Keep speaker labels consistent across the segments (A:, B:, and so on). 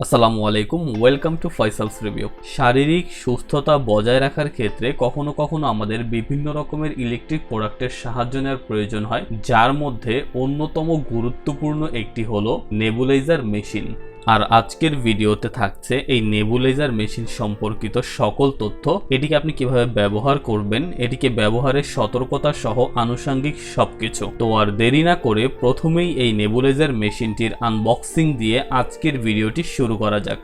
A: আসসালামু আলাইকুম, welcome to ফাইসালস review. শারীরিক সুস্থতা বজায় রাখার ক্ষেত্রে কখনো কখনো আমাদের বিভিন্ন রকমের ইলেকট্রিক প্রোডাক্টের সাহায্য নেওয়ার প্রয়োজন হয়, যার মধ্যে অন্যতম গুরুত্বপূর্ণ একটি হলো নেবুলাইজার মেশিন। আর আজকের ভিডিওতে থাকছে এই নেবুলাইজার মেশিন সম্পর্কিত সকল তথ্য। এটিকে আপনি কিভাবে ব্যবহার করবেন, এটিকে ব্যবহারের সতর্কতা সহ আনুষঙ্গিক সবকিছু। তো আর দেরি না করে প্রথমেই এই নেবুলাইজার মেশিনটির আনবক্সিং দিয়ে আজকের ভিডিওটি শুরু করা যাক।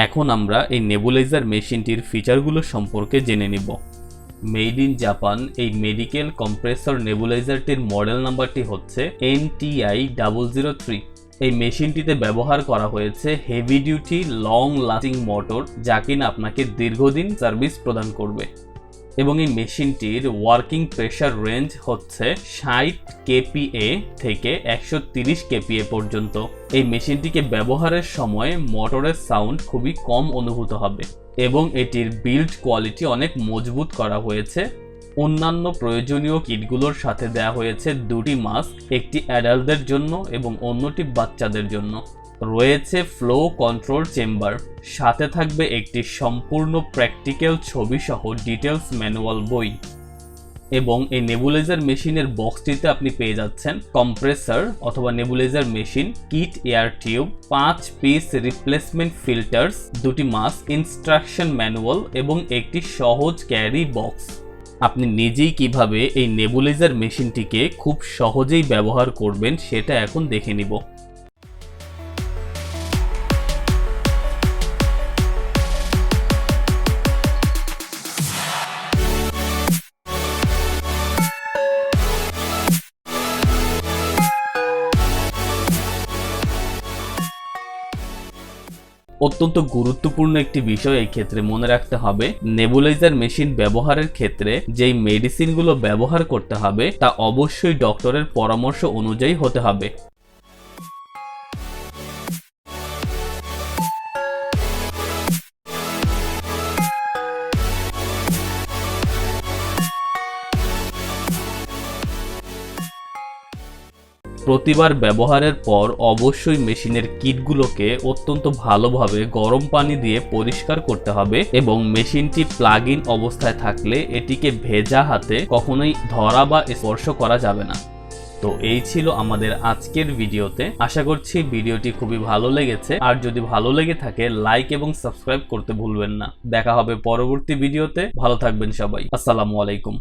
A: এখন আমরা এই নেবুলাইজার মেশিনটির ফিচারগুলো সম্পর্কে জেনে নিব। মেড ইন জাপান এই মেডিকেল কম্প্রেসর নেবুলাইজারটির মডেল নাম্বারটি হচ্ছে NTI003। এই মেশিনটিতে ব্যবহার করা হয়েছে heavy duty long lasting motor, যা কিনা আপনাকে দীর্ঘদিন সার্ভিস প্রদান করবে। এবং এই মেশিনটির ওয়ার্কিং প্রেশার রেঞ্জ হচ্ছে 60 kPa থেকে 130 kPa পর্যন্ত। এই মেশিনটিকে ব্যবহারের সময় মোটরের সাউন্ড খুবই কম অনুভূত হবে এবং এটির বিল্ড কোয়ালিটি অনেক মজবুত করা হয়েছে। অন্যান্য প্রয়োজনীয় কিটগুলোর সাথে দেওয়া হয়েছে দুটি মাস্ক, একটি অ্যাডাল্টদের জন্য এবং অন্যটি বাচ্চাদের জন্য। রয়েছে ফ্লো কন্ট্রোল চেম্বার, সাথে থাকবে একটি সম্পূর্ণ প্র্যাকটিক্যাল ছবি সহ ডিটেলস ম্যানুয়াল বই। এবং এই নেবুলাইজার মেশিনের বক্সটিতে আপনি পেয়ে যাচ্ছেন কম্প্রেসর অথবা nebuliser machine kit, air tube, 5 piece replacement filters, দুটি মাস্ক, ইনস্ট্রাকশন ম্যানুয়াল এবং একটি সহজ ক্যারি বক্স। আপনি নিজেই কিভাবে এই নেবুলাইজার মেশিনটিকে খুব সহজেই ব্যবহার করবেন সেটা এখন দেখে নিব। অত্যন্ত গুরুত্বপূর্ণ একটি বিষয় এই ক্ষেত্রে মনে রাখতে হবে, নেবুলাইজার মেশিন ব্যবহারের ক্ষেত্রে যেই মেডিসিনগুলো ব্যবহার করতে হবে তা অবশ্যই ডক্টরের পরামর্শ অনুযায়ী হতে হবে। প্রতিবার ব্যবহারের পর অবশ্যই মেশিনের কিটগুলোকে অত্যন্ত ভালোভাবে গরম পানি দিয়ে পরিষ্কার করতে হবে এবং মেশিনটি প্লাগ ইন অবস্থায় থাকলে এটিকে ভেজা হাতে কখনোই ধরা বা স্পর্শ করা যাবে না। তো এই ছিল আমাদের আজকের ভিডিওতে। আশা করছি ভিডিওটি খুবই ভালো লেগেছে, আর যদি ভালো লেগে থাকে লাইক এবং সাবস্ক্রাইব করতে ভুলবেন না। দেখা হবে পরবর্তী ভিডিওতে। ভালো থাকবেন সবাই। আসসালামু আলাইকুম।